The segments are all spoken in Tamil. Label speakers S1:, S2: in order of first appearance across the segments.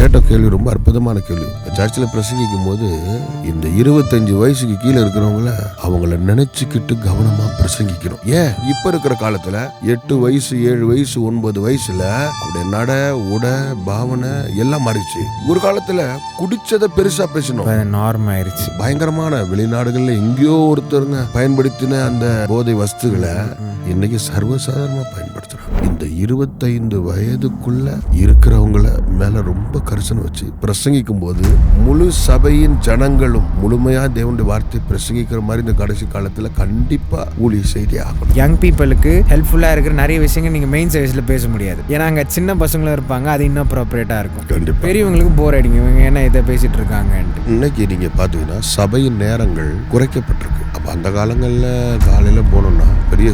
S1: கேட்ட கேள்வி ரொம்ப அற்புதமான கேள்வி. சர்ச்சில் பிரசங்கிக்கும் போது இந்த 25 வயசுக்கு கீழே இருக்கிறவங்கள அவங்கள நினைச்சுக்கிட்டு கவனமா பிரசங்கிக்கணும். ஏன் இப்ப இருக்கிற காலத்துல 8 வயசு 7 வயசு 9 வயசுல அப்படியே நட உட பாவனை எல்லாம் மாறிடுச்சு. ஒரு காலத்துல குடிச்சதை பெருசா பேசணும்,
S2: நார்மல் ஆயிருச்சு.
S1: பயங்கரமான வெளிநாடுகள்ல எங்கேயோ ஒருத்தருங்க பயன்படுத்தின அந்த போதை வஸ்துகளை இன்னைக்கு சர்வசாதாரணமா பயன்படுத்துறாங்க. இந்த 25 வயதுக்குள்ள இருக்கிறவங்கள மேல ரொம்ப கரிசனை வச்சு பிரசங்கிக்கும் போது முழு சபையின் ஜனங்களும் முழுமையா தேவனுடைய வார்த்தை பிரசங்கிக்கிற மாதிரி இந்த கடைசி காலத்துல கண்டிப்பா ஊழிய செய்தி ஆகும்.
S2: யங் பீப்புளுக்கு ஹெல்ப்ஃபுல்லா இருக்கிற நிறைய விஷயங்கள் நீங்க மெயின் சர்வீஸ்ல பேச முடியாது. ஏன்னா அங்க சின்ன பசங்களும் இருப்பாங்க, அது இன்னும் அப்ரோப்ரியேட்டா இருக்கும். கண்டிப்பா பெரியவங்களுக்கு போர் அடிக்கும், இவங்க என்ன இதை பேசிட்டு இருக்காங்க.
S1: இன்னைக்கு நீங்க பாத்தீங்கன்னா சபையின் நேரங்கள் குறைக்கப்பட்டிருக்கு. அப்ப அந்த காலங்கள்ல காலையில போனோம்னா பெரிய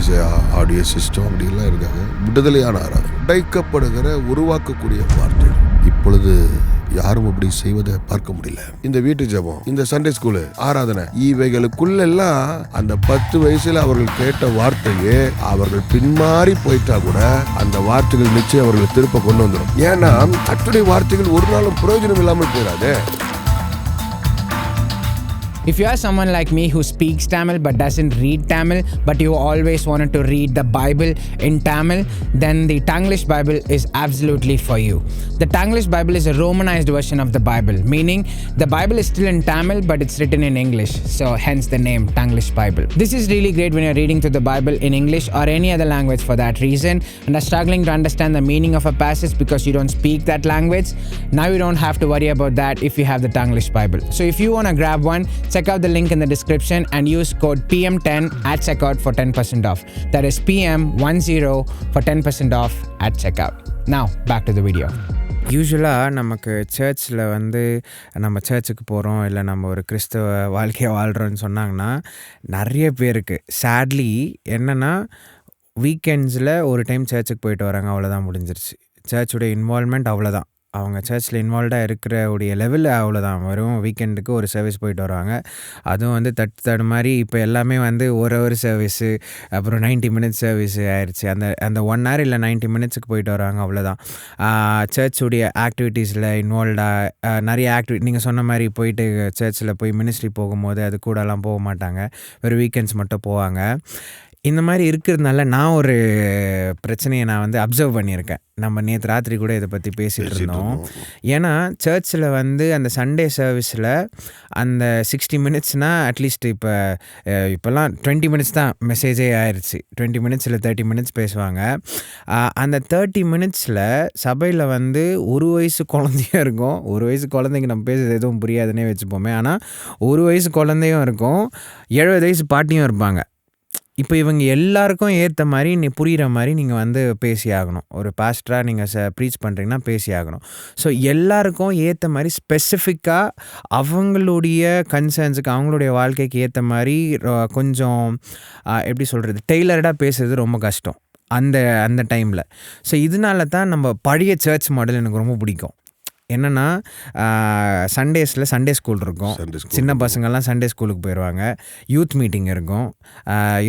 S1: ஆடியோ சிஸ்டம் அப்படிலாம் இருக்காங்க. விடுதலையான ஆராதனை உடைக்கப்படுகிற உருவாக்கக்கூடிய வார்த்தை இப்பொழுது யாரும் அப்படி செய்வதை பார்க்க முடியல. இந்த வீட்டு ஜெபம், இந்த சண்டே ஸ்கூலு ஆராதனை, இவைகளுக்குள்ளெல்லாம் அந்த 10 வயசுல அவர்கள் கேட்ட வார்த்தையே அவர்கள் பின்மாறி போயிட்டா கூட அந்த வார்த்தைகள் நிச்சயம் அவர்களை திருப்ப கொண்டு வந்துடும். ஏன்னா கர்த்தருடைய வார்த்தைகள் ஒரு நாளும் பிரயோஜனம் இல்லாமல் போயிடாது.
S3: If you are someone like me who speaks Tamil but doesn't read Tamil, but you always wanted to read the Bible in Tamil, then the Tanglish Bible is absolutely for you. The Tanglish Bible is a Romanized version of the Bible, meaning the Bible is still in Tamil but it's written in English, so hence the name Tanglish Bible. This is really great when you're reading through the Bible in English or any other language for that reason and are struggling to understand the meaning of a passage because you don't speak that language. Now you don't have to worry about that if you have the Tanglish Bible. So if you want to grab one, check out the link in the description and use code PM10 at checkout for 10% off. That is PM10 for 10% off at checkout. Now back to the video.
S2: யூஸ்வலாக நமக்கு சர்ச்சில் நம்ம சர்ச்சுக்கு போகிறோம், இல்லை நம்ம ஒரு கிறிஸ்தவ வாழ்க்கையை வாழ்கிறோன்னு சொன்னாங்கன்னா நிறைய பேருக்கு சேட்லி என்னென்னா வீக்கெண்ட்ஸில் ஒரு டைம் சர்ச்சுக்கு போயிட்டு வராங்க, அவ்வளோதான் முடிஞ்சிருச்சு. சர்ச்சுடைய இன்வால்மெண்ட் அவ்வளோதான், அவங்க சர்ச்சில் இன்வால்வ்டாக இருக்கிற உடைய லெவலில் அவ்வளோதான். வெறும் வீக்கெண்டுக்கு ஒரு சர்வீஸ் போயிட்டு வருவாங்க, அதுவும் தடு மாதிரி இப்போ எல்லாமே ஒரு ஹவர் சர்வீஸு, அப்புறம் 90 மினிட்ஸ் சர்வீஸு ஆயிடுச்சு. அந்த 1 hour இல்லை 90 மினிட்ஸுக்கு போயிட்டு வராங்க, அவ்வளோதான். சர்ச்சுடைய ஆக்டிவிட்டீஸில் இன்வால்வ்டாக நிறைய நீங்கள் சொன்ன மாதிரி போயிட்டு சர்ச்சில் போய் மினிஸ்ட்ரி போகும்போது அது கூடலாம் போக மாட்டாங்க, வெறும் வீக்கெண்ட்ஸ் மட்டும் போவாங்க. இந்த மாதிரி இருக்கிறதுனால நான் ஒரு பிரச்சனையை நான் அப்சர்வ் பண்ணியிருக்கேன். நம்ம நேற்று ராத்திரி கூட இதை பற்றி பேசிகிட்டு இருந்தோம். ஏன்னா சர்ச்சில் அந்த சண்டே சர்வீஸில் அந்த 60 மினிட்ஸ்னால் அட்லீஸ்ட் இப்போல்லாம் 20 மினிட்ஸ் தான் மெசேஜே ஆயிடுச்சு. 20 மினிட்ஸ் இல்லை 30 மினிட்ஸ் பேசுவாங்க. அந்த 30 மினிட்ஸில் சபையில் 1 வயசு குழந்தையும் இருக்கும். 1 வயசு குழந்தைங்க நம்ம பேசுறது எதுவும் புரியாதுன்னே வச்சுப்போமே, ஆனால் 1 வயசு குழந்தையும் இருக்கும், 70 வயசு பாட்டியும் இருப்பாங்க. இப்போ இவங்க எல்லாருக்கும் ஏற்ற மாதிரி நீ புரிகிற மாதிரி நீங்கள் பேசி ஆகணும். ஒரு பாஸ்டராக நீங்கள் ப்ரீச் பண்ணுறீங்கன்னா பேசி ஆகணும். ஸோ எல்லாருக்கும் ஏற்ற மாதிரி ஸ்பெசிஃபிக்காக அவங்களுடைய கன்சர்ன்ஸுக்கு அவங்களுடைய வாழ்க்கைக்கு ஏற்ற மாதிரி கொஞ்சம் எப்படி சொல்கிறது, டெய்லர்டாக பேசுகிறது ரொம்ப கஷ்டம் அந்த டைமில். ஸோ இதனால தான் நம்ம பழைய சர்ச் மாடல் எனக்கு ரொம்ப பிடிக்கும். என்னென்னா சண்டேஸில் சண்டே ஸ்கூல் இருக்கும், சின்ன பசங்கள்லாம் சண்டே ஸ்கூலுக்கு போயிடுவாங்க, யூத் மீட்டிங் இருக்கும்,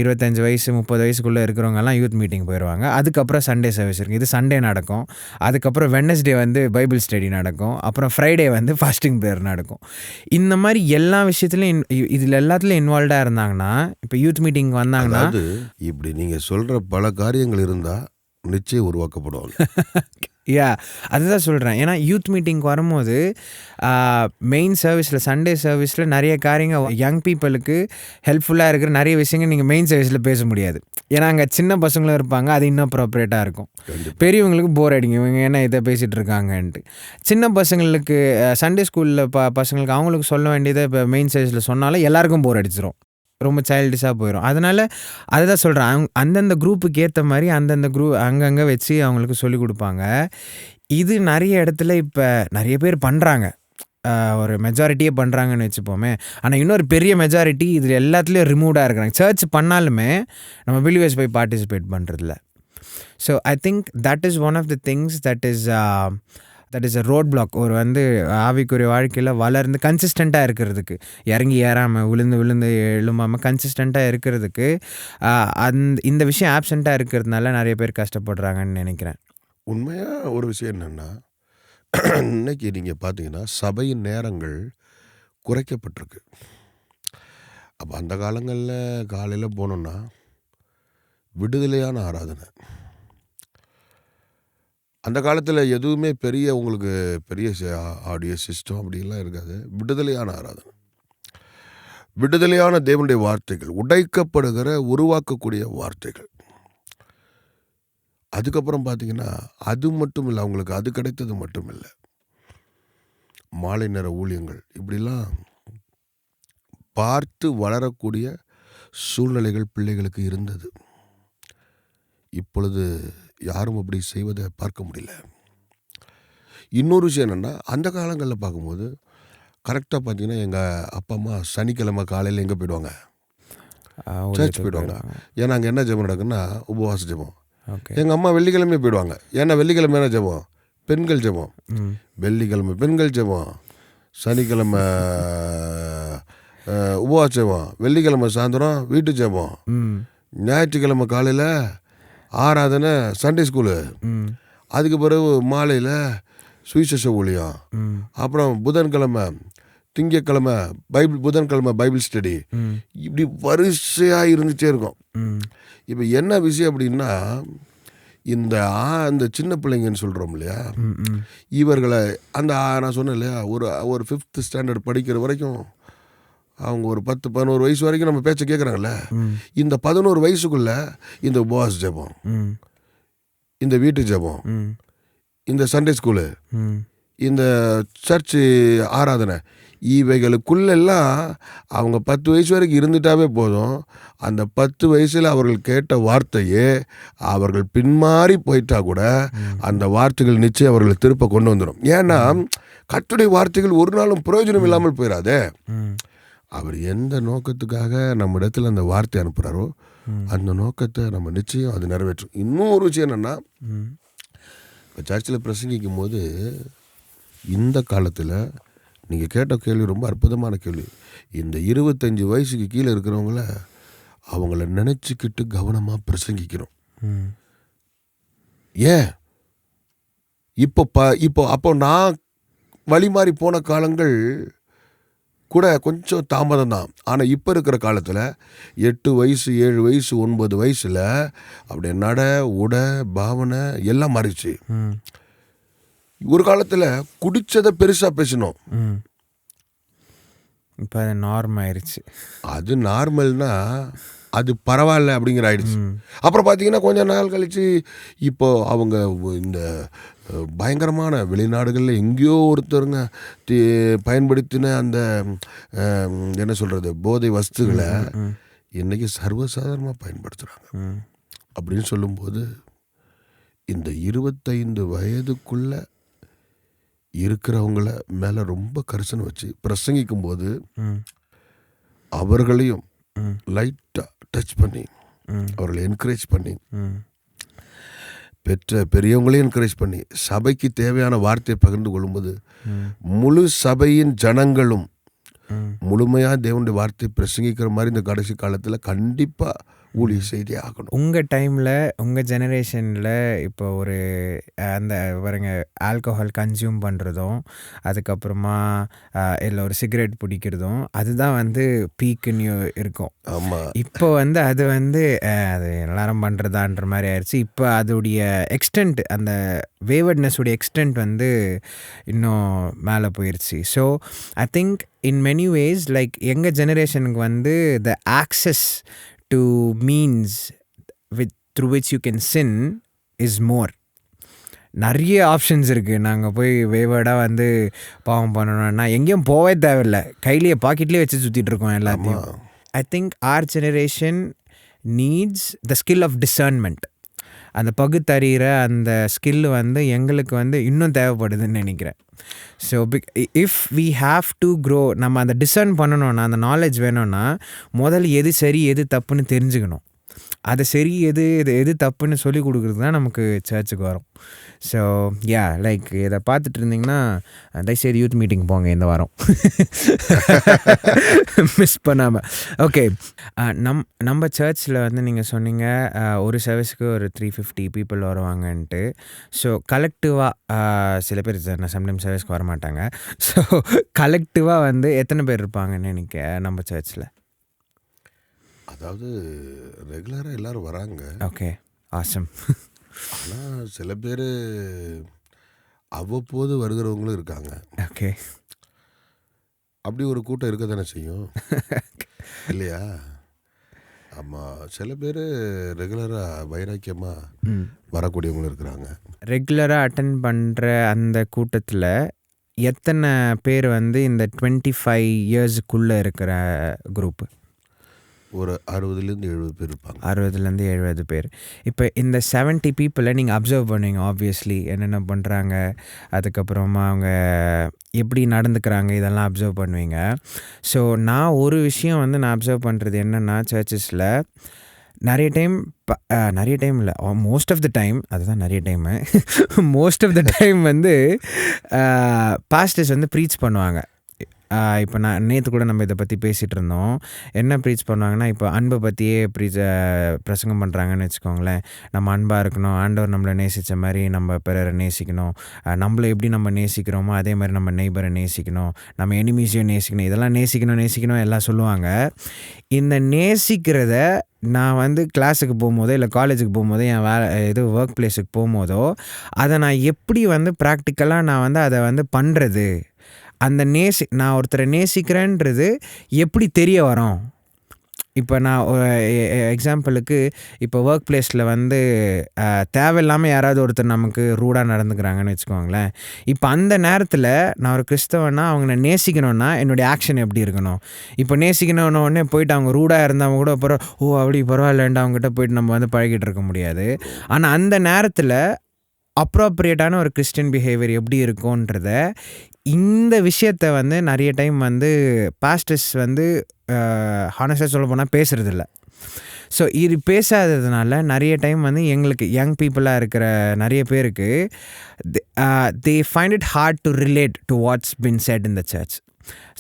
S2: 25 வயசு 30 வயசுக்குள்ளே இருக்கிறவங்கலாம் யூத் மீட்டிங் போயிடுவாங்க. அதுக்கப்புறம் சண்டே சர்வீஸ் இருக்குது, இது சண்டே நடக்கும். அதுக்கப்புறம் வெட்னஸ்டே பைபிள் ஸ்டடி நடக்கும். அப்புறம் ஃப்ரைடே ஃபாஸ்டிங் ப்ரேயர் நடக்கும். இந்த மாதிரி எல்லா விஷயத்துலையும் இதில் எல்லாத்துலேயும் இன்வால்வ்டாக இருந்தாங்கன்னா, இப்போ யூத் மீட்டிங் வந்தாங்கன்னா
S1: இப்படி நீங்கள் சொல்கிற பல காரியங்கள் இருந்தால் நிச்சயம் உருவாக்கப்படுவாங்க.
S2: அதுதான் சொல்கிறேன். ஏன்னா யூத் மீட்டிங்க்கு வரும்போது மெயின் சர்வீஸில் சண்டே சர்வீஸில் நிறைய காரியங்கள் யங் பீப்புளுக்கு ஹெல்ப்ஃபுல்லாக இருக்கிற நிறைய விஷயங்கள் நீங்கள் மெயின் சர்வீஸில் பேச முடியாது. ஏன்னா அங்கே சின்ன பசங்களும் இருப்பாங்க, அது இன்னும் அப்ரோப்ரியேட்டாக இருக்கும். பெரியவங்களுக்கு போர் அடிக்கும், இவங்க என்ன இதை பேசிகிட்டு இருக்காங்கன்ட்டு. சின்ன பசங்களுக்கு சண்டே ஸ்கூலில் பசங்களுக்கு அவங்களுக்கு சொல்ல வேண்டியதை இப்போ மெயின் சர்வீஸில் சொன்னாலும் எல்லாருக்கும் போர் அடிச்சிடும், ரொம்ப சைல்டிஷாக போயிடும். அதனால் அதை தான் சொல்கிறேன், அந்தந்த குரூப்புக்கு ஏற்ற மாதிரி அந்தந்த அங்கங்கே வச்சு அவங்களுக்கு சொல்லிக் கொடுப்பாங்க. இது நிறைய இடத்துல இப்போ நிறைய பேர் பண்ணுறாங்க, ஒரு மெஜாரிட்டியே பண்ணுறாங்கன்னு வச்சுப்போமே. ஆனால் இன்னொரு பெரிய மெஜாரிட்டி இதில் எல்லாத்துலேயும் ரிமூவ்டாக இருக்கிறாங்க. சர்ச் பண்ணாலுமே நம்ம பிலீவர்ஸ் போய் பார்ட்டிசிபேட் பண்ணுறதில்ல. So I think that is one of the things that is a road block. ஒரு ஆவிக்குரிய வாழ்க்கையில் வளர்ந்து கன்சிஸ்டண்ட்டாக இருக்கிறதுக்கு, இறங்கி ஏறாமல் விழுந்து எழும்பாமல் கன்சிஸ்டண்ட்டாக இருக்கிறதுக்கு இந்த விஷயம் ஆப்சண்ட்டாக இருக்கிறதுனால நிறைய பேர் கஷ்டப்படுறாங்கன்னு நினைக்கிறேன்.
S1: உண்மையாக ஒரு விஷயம் என்னென்னா, இன்னைக்கு நீங்கள் பார்த்தீங்கன்னா சபையின் நேரங்கள் குறைக்கப்பட்டிருக்கு. அப்போ அந்த காலங்களில் காலையில் போனோன்னா விடுதலையான ஆராதனை. அந்த காலத்தில் எதுவுமே உங்களுக்கு பெரிய ஆடியோ சிஸ்டம் அப்படிலாம் இருக்காது. விடுதலையான ஆராதனை, விடுதலையான தேவனுடைய வார்த்தைகள், உடைக்கப்படுகிற உருவாக்கக்கூடிய வார்த்தைகள். அதுக்கப்புறம் பார்த்தீங்கன்னா அது மட்டும் இல்லை, அவங்களுக்கு அது கிடைத்தது மட்டும் இல்லை, மாலை நேர ஊழியங்கள் இப்படிலாம் பார்த்து வளரக்கூடிய சூழ்நிலைகள் பிள்ளைகளுக்கு இருந்தது. இப்பொழுது யாரும் அப்படி செய்வதை பார்க்க முடியல. இன்னொரு விஷயம் என்னென்னா, அந்த காலங்களில் பார்க்கும்போது கரெக்டாக பார்த்தீங்கன்னா எங்கள் அப்பா அம்மா சனிக்கிழமை காலையில் எங்கே போயிடுவாங்க? சர்ச் போயிடுவாங்க. ஏன்னா அங்கே என்ன ஜெபம் நடக்குன்னா உபவாச ஜெபம். எங்கள் அம்மா வெள்ளிக்கிழமையே போயிடுவாங்க. ஏன்னா வெள்ளிக்கிழமை என்ன ஜெபம்? பெண்கள் ஜெபம். வெள்ளிக்கிழமை பெண்கள் ஜெபம், சனிக்கிழமை உபவாச ஜெபம், வெள்ளிக்கிழமை சாயந்தரம் வீட்டு ஜெபம், ஞாயிற்றுக்கிழமை காலையில் ஆராதனை சண்டே ஸ்கூலு, அதுக்கு பிறகு மாலையில் சுவிசேஷ ஊழியம், அப்புறம் புதன்கிழமை திங்கக்கிழமை புதன்கிழமை பைபிள் ஸ்டடி, இப்படி வரிசையாக இருந்துகிட்டே இருக்கும். இப்போ என்ன விஷயம் அப்படின்னா, இந்த சின்ன பிள்ளைங்கன்னு சொல்கிறோம் இல்லையா, இவர்களை நான் சொன்னேன் இல்லையா, ஒரு 5th ஸ்டாண்டர்ட் படிக்கிற வரைக்கும் அவங்க ஒரு 10-11 வயசு வரைக்கும் நம்ம பேச்சை கேட்குறாங்கல்ல. இந்த 11 வயசுக்குள்ள இந்த உபவாச ஜெபம், இந்த வீட்டு ஜெபம், இந்த சண்டே ஸ்கூலு, இந்த சர்ச்சு ஆராதனை, இவைகளுக்குள்ளெல்லாம் அவங்க 10 வயசு வரைக்கும் இருந்துட்டாவே போதும். அந்த 10 வயசில் அவர்கள் கேட்ட வார்த்தையே அவர்கள் பின்மாறி போயிட்டா கூட அந்த வார்த்தைகள் நிச்சயம் அவர்களை திருப்ப கொண்டு வந்துடும். ஏன்னா கர்த்தருடைய வார்த்தைகள் ஒரு நாளும் பிரயோஜனம் இல்லாமல் போயிடாதே. அவர் எந்த நோக்கத்துக்காக நம்ம இடத்துல அந்த வார்த்தை அனுப்புகிறாரோ அந்த நோக்கத்தை நம்ம நிச்சயம் அது நிறைவேற்றும். இன்னொரு விஷயம் என்னென்னா, இப்போ சர்ச்சில் பிரசங்கிக்கும் போது இந்த காலத்தில் நீங்கள் கேட்ட கேள்வி ரொம்ப அற்புதமான கேள்வி. இந்த 25 வயசுக்கு கீழே இருக்கிறவங்கள அவங்கள நினச்சிக்கிட்டு கவனமாக பிரசங்கிக்கிறோம். ஏன் இப்போ அப்போ நான் வழி மாறி போன காலங்கள் கூட கொஞ்சம் தாமதம் தான். ஆனால் இப்போ இருக்கிற காலத்தில் 8 வயசு 7 வயசு 9 வயசில் அப்படியே நட உட பாவனை எல்லாம் மாறிடுச்சு. ஒரு காலத்தில் குடித்ததை பெருசாக பேசணும்,
S2: இப்போ அது நார்மல் ஆயிடுச்சு.
S1: அது நார்மல்னா அது பரவாயில்ல அப்படிங்கிற ஆயிடுச்சு. அப்புறம் பார்த்தீங்கன்னா கொஞ்ச நாள் கழித்து இப்போ அவங்க இந்த பயங்கரமான வெளிநாடுகளில் எங்கேயோ ஒருத்தருங்க பயன்படுத்தின அந்த என்ன சொல்கிறது போதை வஸ்துகளை இன்றைக்கி சர்வசாதாரணமாக பயன்படுத்துகிறாங்க. அப்படின்னு சொல்லும்போது இந்த 25 வயதுக்குள்ள இருக்கிறவங்கள மேலே ரொம்ப கரிசனை வச்சு பிரசங்கிக்கும்போது அவர்களையும் லைட்டாக டச் பண்ணி அவர்களை என்கரேஜ் பண்ணி பெரியவங்களையும் என்கரேஜ் பண்ணி சபைக்கு தேவையான வார்த்தையை பகிர்ந்து கொள்ளும்போது முழு சபையின் ஜனங்களும் முழுமையாக தேவனுடைய வார்த்தையை பிரசங்கிக்கிற மாதிரி இந்த கடைசி காலத்தில் கண்டிப்பாக ஊழிய செய்தி ஆகணும்.
S2: உங்கள் டைமில் உங்கள் ஜெனரேஷனில் இப்போ ஒரு அந்த பாருங்க ஆல்கஹால் கன்சியூம் பண்ணுறதும் அதுக்கப்புறமா இல்லை ஒரு சிகரெட் பிடிக்கிறதும் அதுதான் வந்து பீக்குன்னு இருக்கும்.
S1: ஆமாம்,
S2: இப்போ வந்து அது வந்து அது எல்லாரும் பண்ணுறதான்ற மாதிரி ஆயிடுச்சு. இப்போ அதோடைய எக்ஸ்டென்ட் அந்த வேவர்ட்னஸ் உடைய எக்ஸ்டென்ட் வந்து இன்னும் மேலே போயிடுச்சு. So I think in many ways like எங்கள் ஜெனரேஷனுக்கு வந்து the access to means through which you can sin is more. நிறைய ஆப்ஷன்ஸ் இருக்குது. நாங்கள் போய் வேவர்டாக வந்து பாவம் பண்ணணும்னா எங்கேயும் போவே தேவையில்லை, கையிலேயே பாக்கெட்லேயே வச்சு சுற்றிட்டு இருக்கோம் எல்லாத்தையும். I think our generation needs the skill of discernment. அந்த பகுத்தறிகிற அந்த ஸ்கில் வந்து எங்களுக்கு வந்து இன்னும் தேவைப்படுதுன்னு நினைக்கிறேன். So if we have to grow, நம்ம அந்த டிசர்ன் பண்ணணும்னா அந்த நாலேஜ் வேணும்னா முதல்ல எது சரி எது தப்புன்னு தெரிஞ்சுக்கணும். அதை சரி எது தப்புன்னு சொல்லி கொடுக்குறது தான் நமக்கு சர்ச்சுக்கு வரும். ஸோ லைக் இதை பார்த்துட்டு இருந்தீங்கன்னா தயவுசெய்து யூத் மீட்டிங் போங்க இந்த வாரம், மிஸ் பண்ணாமல். ஓகே, நம்ம சர்ச்சில் வந்து நீங்கள் சொன்னீங்க ஒரு சர்வீஸ்க்கு ஒரு 350 பீப்புள் வருவாங்கன்ட்டு. ஸோ கலெக்டிவாக சில பேர் சம்டைம் சர்வீஸ்க்கு வர மாட்டாங்க. ஸோ கலெக்டிவாக வந்து எத்தனை பேர் இருப்பாங்கன்னு நினைக்க நம்ம சர்ச்சில்?
S1: அதாவது ரெகுலராக எல்லாரும் வராங்க.
S2: Okay, awesome.
S1: ஆனால் சில பேர் அவ்வப்போது வருகிறவங்களும் இருக்காங்க.
S2: ஓகே,
S1: அப்படி ஒரு கூட்டம் இருக்க தானே செய்யும் இல்லையா? ஆமாம், சில பேர் ரெகுலராக வைராக்கியமாக வரக்கூடியவங்களும் இருக்கிறாங்க.
S2: ரெகுலராக அட்டன் பண்ணுற அந்த கூட்டத்தில் எத்தனை பேர் வந்து இந்த 25 இயர்ஸுக்குள்ளே இருக்கிற குரூப்பு?
S1: ஒரு 60-70 பேர் இருப்பாங்க.
S2: 60-70 பேர். இப்போ இந்த 70 பீப்புளை நீங்கள் அப்சர்வ் பண்ணுவீங்க ஆப்வியஸ்லி, என்னென்ன பண்ணுறாங்க, அதுக்கப்புறமா அவங்க எப்படி நடந்துக்கிறாங்க, இதெல்லாம் அப்சர்வ் பண்ணுவீங்க. ஸோ நான் ஒரு விஷயம் வந்து நான் அப்சர்வ் பண்ணுறது என்னென்னா, சர்ச்சஸில் நிறைய டைம் இல்லை, மோஸ்ட் ஆஃப் த டைம், அதுதான் நிறைய time, most of the time வந்து பாஸ்டர்ஸ் வந்து ப்ரீச் பண்ணுவாங்க. இப்போ நான் நேற்று கூட நம்ம இதை பற்றி பேசிகிட்டு இருந்தோம். என்ன ப்ரீச் பண்ணுவாங்கன்னா, இப்போ அன்பை பற்றியே பிரசங்கம் பண்ணுறாங்கன்னு வச்சுக்கோங்களேன். நம்ம அன்பாக இருக்கணும், ஆண்டவர் நம்மளை நேசித்த மாதிரி நம்ம பிறரை நேசிக்கணும், நம்மளை எப்படி நம்ம நேசிக்கிறோமோ அதே மாதிரி நம்ம நெய்பரை நேசிக்கணும், நம்ம எனிமீஸையும் நேசிக்கணும், இதெல்லாம் நேசிக்கணும் எல்லாம் சொல்லுவாங்க. இந்த நேசிக்கிறத நான் வந்து கிளாஸுக்கு போகும்போதோ இல்லை காலேஜுக்கு போகும்போதோ என் ஒர்க் பிளேஸுக்கு போகும்போதோ அதை நான் எப்படி வந்து ப்ராக்டிக்கலாக நான் வந்து அதை வந்து பண்ணுறது, அந்த நான் ஒருத்தரை நேசிக்கிறேன்றது எப்படி தெரிய வரும்? இப்போ நான் எக்ஸாம்பிளுக்கு இப்போ ஒர்க் பிளேஸில் வந்து தேவையில்லாமல் யாராவது ஒருத்தர் நமக்கு ரூடாக நடந்துக்கிறாங்கன்னு வச்சுக்கோங்களேன். இப்போ அந்த நேரத்தில் நான் ஒரு கிறிஸ்தவனா அவங்கள நேசிக்கணும்னா என்னுடைய ஆக்ஷன் எப்படி இருக்கணும்? இப்போ நேசிக்கணும்னு உடனே போயிட்டு அவங்க ரூடாக இருந்தவங்க கூட அப்புறம் அப்படி பரவாயில்லன்ட்டு அவங்ககிட்ட போயிட்டு நம்ம வந்து பழகிட்டு இருக்க முடியாது. ஆனால் அந்த நேரத்தில் அப்ராப்ரியேட்டான ஒரு கிறிஸ்டியன் பிஹேவியர் எப்படி இருக்கும்ன்றத, இந்த விஷயத்தை வந்து நிறைய டைம் வந்து பாஸ்டர்ஸ் வந்து ஹானஸ்டாக சொல்ல போனால் பேசுகிறதில்ல. ஸோ இது பேசாததுனால நிறைய டைம் வந்து எங்களுக்கு யங் பீப்புளாக இருக்கிற நிறைய பேருக்கு they find it hard to relate to what's been said in the church.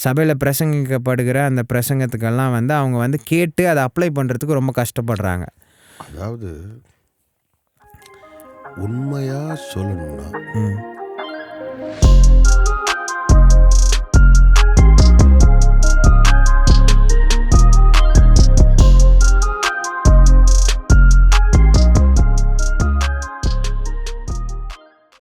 S2: சபையில் பிரசங்கிக்கப்படுகிற அந்த பிரசங்கத்துக்கெல்லாம் வந்து அவங்க வந்து கேட்டு அதை அப்ளை பண்ணுறதுக்கு ரொம்ப கஷ்டப்படுறாங்க.
S1: அதாவது உண்மையாக சொல்லணும்னா